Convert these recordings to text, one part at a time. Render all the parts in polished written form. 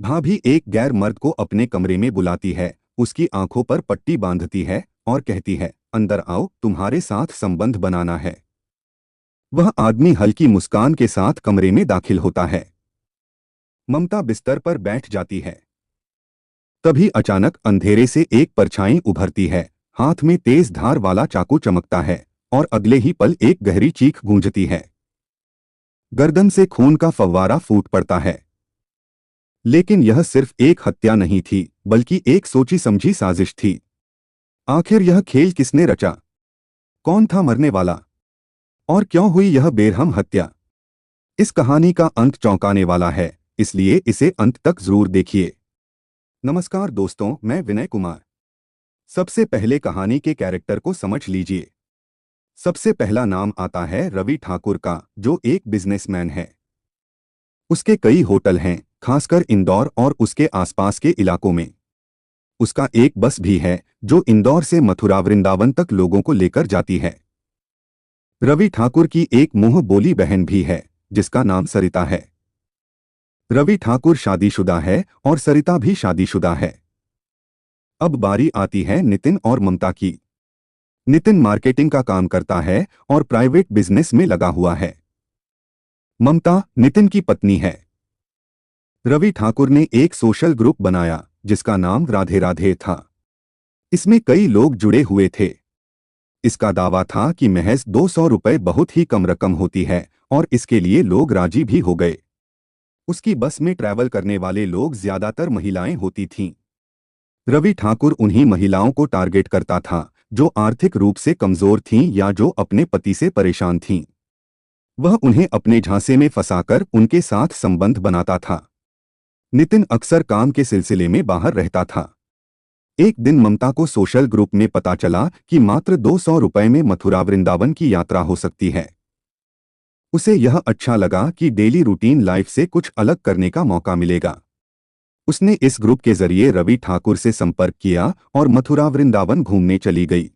भाभी एक गैर मर्द को अपने कमरे में बुलाती है, उसकी आंखों पर पट्टी बांधती है और कहती है, अंदर आओ, तुम्हारे साथ संबंध बनाना है। वह आदमी हल्की मुस्कान के साथ कमरे में दाखिल होता है। ममता बिस्तर पर बैठ जाती है। तभी अचानक अंधेरे से एक परछाई उभरती है, हाथ में तेज धार वाला चाकू चमकता है और अगले ही पल एक गहरी चीख गूंजती है। गर्दन से खून का फव्वारा फूट पड़ता है। लेकिन यह सिर्फ एक हत्या नहीं थी, बल्कि एक सोची समझी साजिश थी। आखिर यह खेल किसने रचा? कौन था मरने वाला? और क्यों हुई यह बेरहम हत्या? इस कहानी का अंत चौंकाने वाला है, इसलिए इसे अंत तक जरूर देखिए। नमस्कार दोस्तों, मैं विनय कुमार। सबसे पहले कहानी के कैरेक्टर को समझ लीजिए। सबसे पहला नाम आता है रवि ठाकुर का, जो एक बिजनेसमैन है। उसके कई होटल हैं, खासकर इंदौर और उसके आसपास के इलाकों में। उसका एक बस भी है, जो इंदौर से मथुरा वृंदावन तक लोगों को लेकर जाती है। रवि ठाकुर की एक मुंह बोली बहन भी है, जिसका नाम सरिता है। रवि ठाकुर शादीशुदा है और सरिता भी शादीशुदा है। अब बारी आती है नितिन और ममता की। नितिन मार्केटिंग का काम करता है और प्राइवेट बिजनेस में लगा हुआ है। ममता नितिन की पत्नी है। रवि ठाकुर ने एक सोशल ग्रुप बनाया, जिसका नाम राधे राधे था। इसमें कई लोग जुड़े हुए थे। इसका दावा था कि महज 200 रुपए बहुत ही कम रकम होती है और इसके लिए लोग राजी भी हो गए। उसकी बस में ट्रैवल करने वाले लोग ज्यादातर महिलाएं होती थीं। रवि ठाकुर उन्हीं महिलाओं को टारगेट करता था, जो आर्थिक रूप से कमजोर थीं या जो अपने पति से परेशान थीं। वह उन्हें अपने झांसे में फंसाकर उनके साथ संबंध बनाता था। नितिन अक्सर काम के सिलसिले में बाहर रहता था। एक दिन ममता को सोशल ग्रुप में पता चला कि मात्र 200 रुपए में मथुरा वृंदावन की यात्रा हो सकती है। उसे यह अच्छा लगा कि डेली रूटीन लाइफ से कुछ अलग करने का मौका मिलेगा। उसने इस ग्रुप के जरिए रवि ठाकुर से संपर्क किया और मथुरा वृंदावन घूमने चली गई।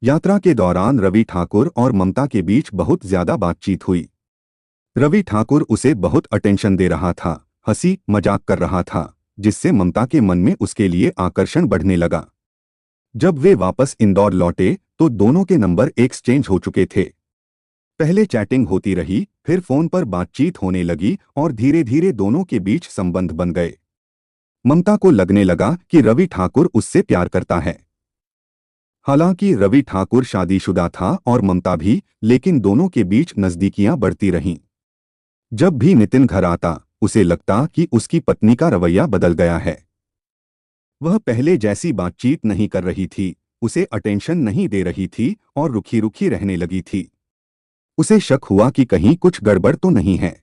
यात्रा के दौरान रवि ठाकुर और ममता के बीच बहुत ज्यादा बातचीत हुई। रवि ठाकुर उसे बहुत अटेंशन दे रहा था, हंसी मजाक कर रहा था, जिससे ममता के मन में उसके लिए आकर्षण बढ़ने लगा। जब वे वापस इंदौर लौटे तो दोनों के नंबर एक्सचेंज हो चुके थे। पहले चैटिंग होती रही, फिर फोन पर बातचीत होने लगी और धीरे धीरे दोनों के बीच संबंध बन गए। ममता को लगने लगा कि रवि ठाकुर उससे प्यार करता है। हालांकि रवि ठाकुर शादीशुदा था और ममता भी, लेकिन दोनों के बीच नजदीकियां बढ़ती रहीं। जब भी नितिन घर आता, उसे लगता कि उसकी पत्नी का रवैया बदल गया है। वह पहले जैसी बातचीत नहीं कर रही थी, उसे अटेंशन नहीं दे रही थी और रुखी रुखी रहने लगी थी। उसे शक हुआ कि कहीं कुछ गड़बड़ तो नहीं है।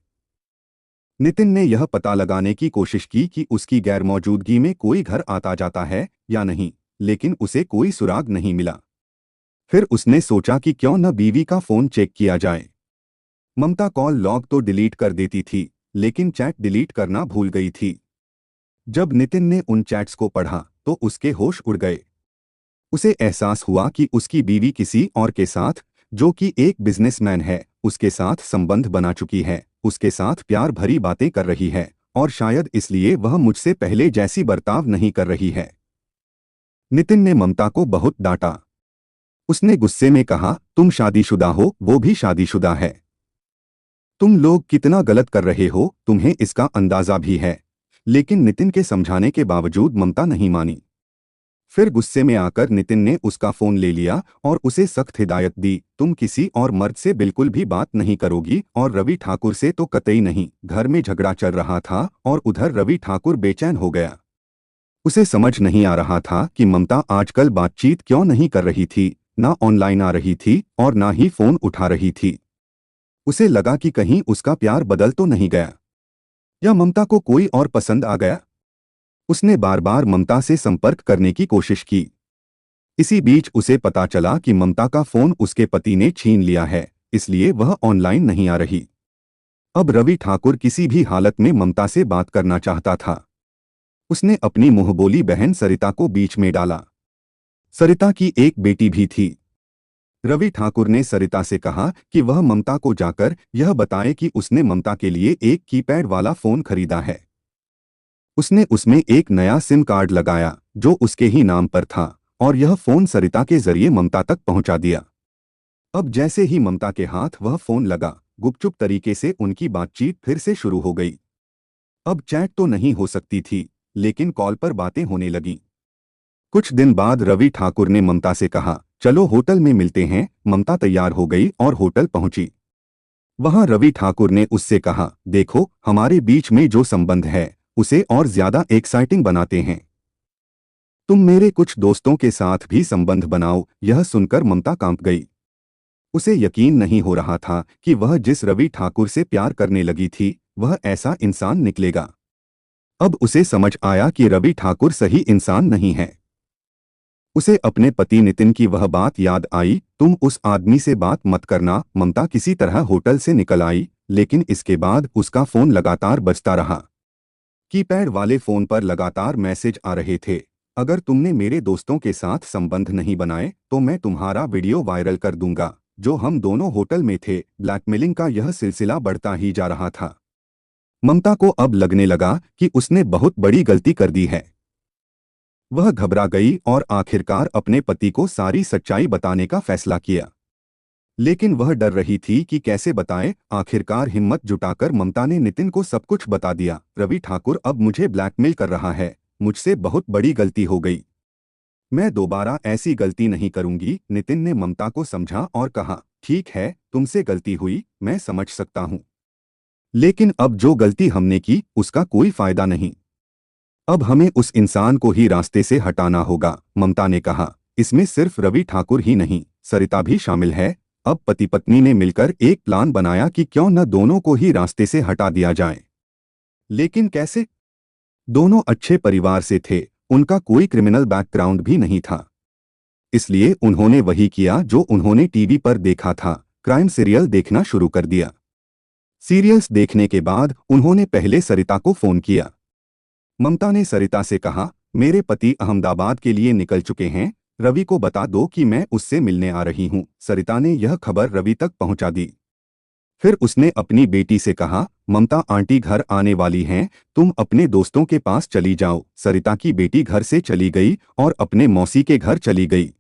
नितिन ने यह पता लगाने की कोशिश की कि उसकी गैरमौजूदगी में कोई घर आता जाता है या नहीं, लेकिन उसे कोई सुराग नहीं मिला। फिर उसने सोचा कि क्यों न बीवी का फोन चेक किया जाए। ममता कॉल लॉग तो डिलीट कर देती थी, लेकिन चैट डिलीट करना भूल गई थी। जब नितिन ने उन चैट्स को पढ़ा तो उसके होश उड़ गए। उसे एहसास हुआ कि उसकी बीवी किसी और के साथ, जो कि एक बिजनेसमैन है, उसके साथ संबंध बना चुकी है, उसके साथ प्यार भरी बातें कर रही है और शायद इसलिए वह मुझसे पहले जैसी बर्ताव नहीं कर रही है। नितिन ने ममता को बहुत डांटा। उसने गुस्से में कहा, तुम शादीशुदा हो, वो भी शादीशुदा है। तुम लोग कितना गलत कर रहे हो, तुम्हें इसका अंदाजा भी है। लेकिन नितिन के समझाने के बावजूद ममता नहीं मानी। फिर गुस्से में आकर नितिन ने उसका फोन ले लिया और उसे सख्त हिदायत दी, तुम किसी और मर्द से बिल्कुल भी बात नहीं करोगी और रवि ठाकुर से तो कतई नहीं। घर में झगड़ा चल रहा था और उधर रवि ठाकुर बेचैन हो गया। उसे समझ नहीं आ रहा था कि ममता आजकल बातचीत क्यों नहीं कर रही थी, ना ऑनलाइन आ रही थी और ना ही फोन उठा रही थी। उसे लगा कि कहीं उसका प्यार बदल तो नहीं गया, या ममता को कोई और पसंद आ गया। उसने बार बार ममता से संपर्क करने की कोशिश की। इसी बीच उसे पता चला कि ममता का फोन उसके पति ने छीन लिया है, इसलिए वह ऑनलाइन नहीं आ रही। अब रवि ठाकुर किसी भी हालत में ममता से बात करना चाहता था। उसने अपनी मुंहबोली बहन सरिता को बीच में डाला। सरिता की एक बेटी भी थी। रवि ठाकुर ने सरिता से कहा कि वह ममता को जाकर यह बताए कि उसने ममता के लिए एक कीपैड वाला फोन खरीदा है। उसने उसमें एक नया सिम कार्ड लगाया जो उसके ही नाम पर था और यह फोन सरिता के जरिए ममता तक पहुंचा दिया। अब जैसे ही ममता के हाथ वह फोन लगा, गुपचुप तरीके से उनकी बातचीत फिर से शुरू हो गई। अब चैट तो नहीं हो सकती थी, लेकिन कॉल पर बातें होने लगीं। कुछ दिन बाद रवि ठाकुर ने ममता से कहा, चलो होटल में मिलते हैं। ममता तैयार हो गई और होटल पहुंची। वहां रवि ठाकुर ने उससे कहा, देखो हमारे बीच में जो संबंध है उसे और ज्यादा एक्साइटिंग बनाते हैं। तुम मेरे कुछ दोस्तों के साथ भी संबंध बनाओ। यह सुनकर ममता कांप गई। उसे यकीन नहीं हो रहा था कि वह जिस रवि ठाकुर से प्यार करने लगी थी वह ऐसा इंसान निकलेगा। अब उसे समझ आया कि रवि ठाकुर सही इंसान नहीं है। उसे अपने पति नितिन की वह बात याद आई, तुम उस आदमी से बात मत करना। ममता किसी तरह होटल से निकल आई, लेकिन इसके बाद उसका फोन लगातार बजता रहा। कीपैड वाले फोन पर लगातार मैसेज आ रहे थे, अगर तुमने मेरे दोस्तों के साथ संबंध नहीं बनाए तो मैं तुम्हारा वीडियो वायरल कर दूंगा। जो हम दोनों होटल में थे, ब्लैकमेलिंग का यह सिलसिला बढ़ता ही जा रहा था। ममता को अब लगने लगा कि उसने बहुत बड़ी गलती कर दी है। वह घबरा गई और आखिरकार अपने पति को सारी सच्चाई बताने का फैसला किया। लेकिन वह डर रही थी कि कैसे बताए। आखिरकार हिम्मत जुटाकर ममता ने नितिन को सब कुछ बता दिया। रवि ठाकुर अब मुझे ब्लैकमेल कर रहा है, मुझसे बहुत बड़ी गलती हो गई, मैं दोबारा ऐसी गलती नहीं करूंगी। नितिन ने ममता को समझा और कहा, ठीक है तुमसे गलती हुई, मैं समझ सकता हूं, लेकिन अब जो गलती हमने की उसका कोई फायदा नहीं। अब हमें उस इंसान को ही रास्ते से हटाना होगा। ममता ने कहा, इसमें सिर्फ रवि ठाकुर ही नहीं, सरिता भी शामिल है। अब पति पत्नी ने मिलकर एक प्लान बनाया कि क्यों न दोनों को ही रास्ते से हटा दिया जाए। लेकिन कैसे? दोनों अच्छे परिवार से थे, उनका कोई क्रिमिनल बैकग्राउंड भी नहीं था। इसलिए उन्होंने वही किया जो उन्होंने टीवी पर देखा था, क्राइम सीरियल देखना शुरू कर दिया। सीरियल्स देखने के बाद उन्होंने पहले सरिता को फोन किया। ममता ने सरिता से कहा, मेरे पति अहमदाबाद के लिए निकल चुके हैं, रवि को बता दो कि मैं उससे मिलने आ रही हूं। सरिता ने यह खबर रवि तक पहुंचा दी। फिर उसने अपनी बेटी से कहा, ममता आंटी घर आने वाली हैं, तुम अपने दोस्तों के पास चली जाओ। सरिता की बेटी घर से चली गई और अपने मौसी के घर चली गई।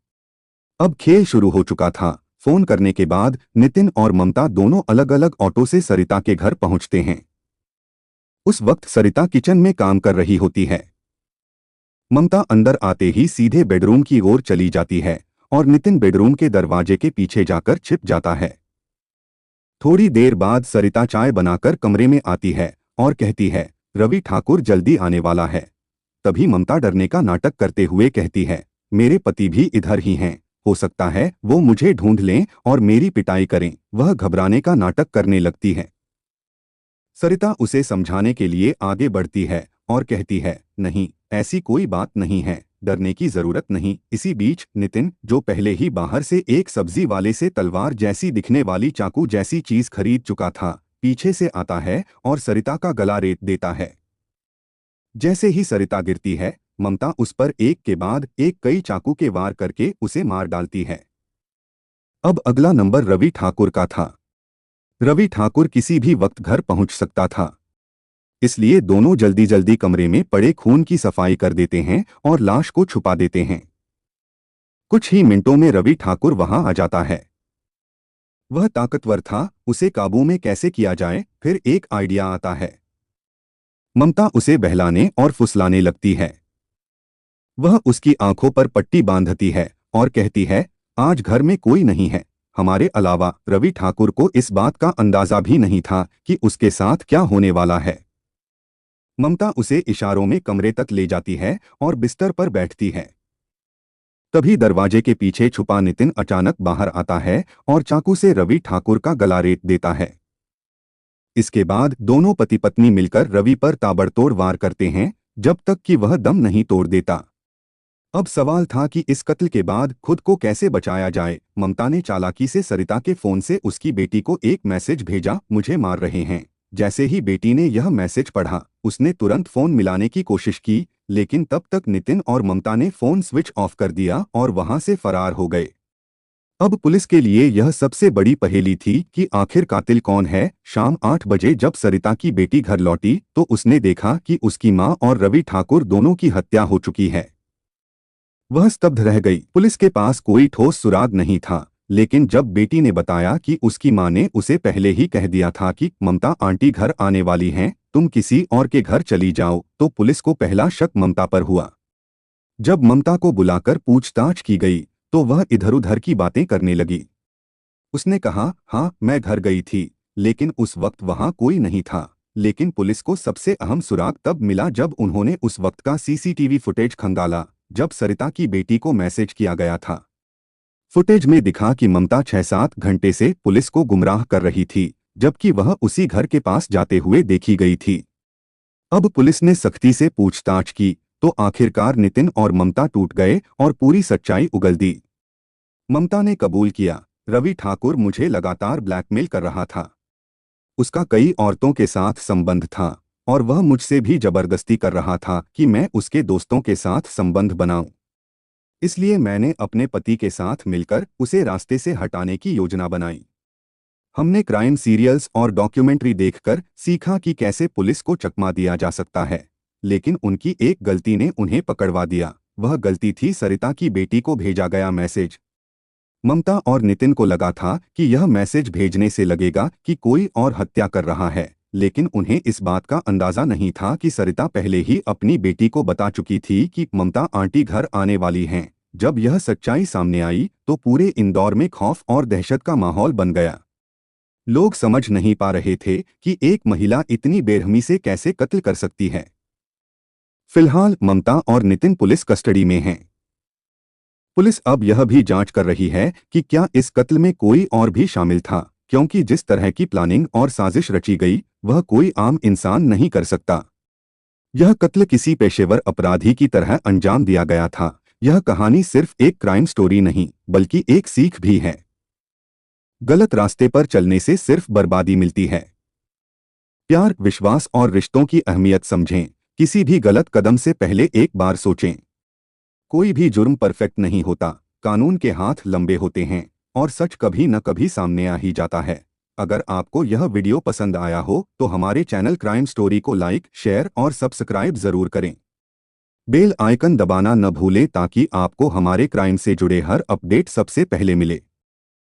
अब खेल शुरू हो चुका था। फोन करने के बाद नितिन और ममता दोनों अलग अलग ऑटो से सरिता के घर पहुंचते हैं। उस वक्त सरिता किचन में काम कर रही होती है। ममता अंदर आते ही सीधे बेडरूम की ओर चली जाती है और नितिन बेडरूम के दरवाजे के पीछे जाकर छिप जाता है। थोड़ी देर बाद सरिता चाय बनाकर कमरे में आती है और कहती है, रवि ठाकुर जल्दी आने वाला है। तभी ममता डरने का नाटक करते हुए कहती है, मेरे पति भी इधर ही हैं, हो सकता है वो मुझे ढूंढ लें और मेरी पिटाई करें। वह घबराने का नाटक करने लगती है। सरिता उसे समझाने के लिए आगे बढ़ती है और कहती है, नहीं ऐसी कोई बात नहीं है, डरने की जरूरत नहीं। इसी बीच नितिन, जो पहले ही बाहर से एक सब्जी वाले से तलवार जैसी दिखने वाली चाकू जैसी चीज खरीद चुका था, पीछे से आता है और सरिता का गला रेत देता है। जैसे ही सरिता गिरती है, ममता उस पर एक के बाद एक कई चाकू के वार करके उसे मार डालती है। अब अगला नंबर रवि ठाकुर का था। रवि ठाकुर किसी भी वक्त घर पहुंच सकता था, इसलिए दोनों जल्दी जल्दी कमरे में पड़े खून की सफाई कर देते हैं और लाश को छुपा देते हैं। कुछ ही मिनटों में रवि ठाकुर वहां आ जाता है। वह ताकतवर था, उसे काबू में कैसे किया जाए। फिर एक आइडिया आता है। ममता उसे बहलाने और फुसलाने लगती है। वह उसकी आंखों पर पट्टी बांधती है और कहती है, आज घर में कोई नहीं है हमारे अलावा। रवि ठाकुर को इस बात का अंदाजा भी नहीं था कि उसके साथ क्या होने वाला है। ममता उसे इशारों में कमरे तक ले जाती है और बिस्तर पर बैठती है। तभी दरवाजे के पीछे छुपा नितिन अचानक बाहर आता है और चाकू से रवि ठाकुर का गला रेत देता है। इसके बाद दोनों पति पत्नी मिलकर रवि पर ताबड़तोड़ वार करते हैं, जब तक कि वह दम नहीं तोड़ देता। अब सवाल था कि इस कत्ल के बाद खुद को कैसे बचाया जाए। ममता ने चालाकी से सरिता के फोन से उसकी बेटी को एक मैसेज भेजा, मुझे मार रहे हैं। जैसे ही बेटी ने यह मैसेज पढ़ा, उसने तुरंत फोन मिलाने की कोशिश की, लेकिन तब तक नितिन और ममता ने फोन स्विच ऑफ कर दिया और वहां से फरार हो गए। अब पुलिस के लिए यह सबसे बड़ी पहेली थी कि आखिर कातिल कौन है। शाम 8 बजे जब सरिता की बेटी घर लौटी तो उसने देखा कि उसकी मां और रवि ठाकुर दोनों की हत्या हो चुकी है। वह स्तब्ध रह गई। पुलिस के पास कोई ठोस सुराग नहीं था, लेकिन जब बेटी ने बताया कि उसकी मां ने उसे पहले ही कह दिया था कि ममता आंटी घर आने वाली हैं, तुम किसी और के घर चली जाओ, तो पुलिस को पहला शक ममता पर हुआ। जब ममता को बुलाकर पूछताछ की गई तो वह इधर उधर की बातें करने लगी। उसने कहा, हाँ मैं घर गई थी, लेकिन उस वक्त वहां कोई नहीं था। लेकिन पुलिस को सबसे अहम सुराग तब मिला जब उन्होंने उस वक्त का सीसीटीवी फुटेज खंगाला, जब सरिता की बेटी को मैसेज किया गया था। फुटेज में दिखा कि ममता 6-7 घंटे से पुलिस को गुमराह कर रही थी, जबकि वह उसी घर के पास जाते हुए देखी गई थी। अब पुलिस ने सख्ती से पूछताछ की तो आखिरकार नितिन और ममता टूट गए और पूरी सच्चाई उगल दी। ममता ने कबूल किया, रवि ठाकुर मुझे लगातार ब्लैकमेल कर रहा था। उसका कई औरतों के साथ संबंध था और वह मुझसे भी जबरदस्ती कर रहा था कि मैं उसके दोस्तों के साथ संबंध बनाऊं। इसलिए मैंने अपने पति के साथ मिलकर उसे रास्ते से हटाने की योजना बनाई। हमने क्राइम सीरियल्स और डॉक्यूमेंट्री देखकर सीखा कि कैसे पुलिस को चकमा दिया जा सकता है, लेकिन उनकी एक गलती ने उन्हें पकड़वा दिया। वह गलती थी सरिता की बेटी को भेजा गया मैसेज। ममता और नितिन को लगा था कि यह मैसेज भेजने से लगेगा कि कोई और हत्या कर रहा है, लेकिन उन्हें इस बात का अंदाजा नहीं था कि सरिता पहले ही अपनी बेटी को बता चुकी थी कि ममता आंटी घर आने वाली हैं। जब यह सच्चाई सामने आई तो पूरे इंदौर में खौफ और दहशत का माहौल बन गया। लोग समझ नहीं पा रहे थे कि एक महिला इतनी बेरहमी से कैसे कत्ल कर सकती है। फिलहाल ममता और नितिन पुलिस कस्टडी में हैं। पुलिस अब यह भी जांच कर रही है कि क्या इस कत्ल में कोई और भी शामिल था, क्योंकि जिस तरह की प्लानिंग और साजिश रची गई वह कोई आम इंसान नहीं कर सकता। यह कत्ल किसी पेशेवर अपराधी की तरह अंजाम दिया गया था। यह कहानी सिर्फ एक क्राइम स्टोरी नहीं, बल्कि एक सीख भी है। गलत रास्ते पर चलने से सिर्फ बर्बादी मिलती है। प्यार, विश्वास और रिश्तों की अहमियत समझें। किसी भी गलत कदम से पहले एक बार सोचें। कोई भी जुर्म परफेक्ट नहीं होता, कानून के हाथ लंबे होते हैं और सच कभी न कभी सामने आ ही जाता है। अगर आपको यह वीडियो पसंद आया हो तो हमारे चैनल क्राइम स्टोरी को लाइक, शेयर और सब्सक्राइब जरूर करें। बेल आइकन दबाना न भूलें ताकि आपको हमारे क्राइम से जुड़े हर अपडेट सबसे पहले मिले।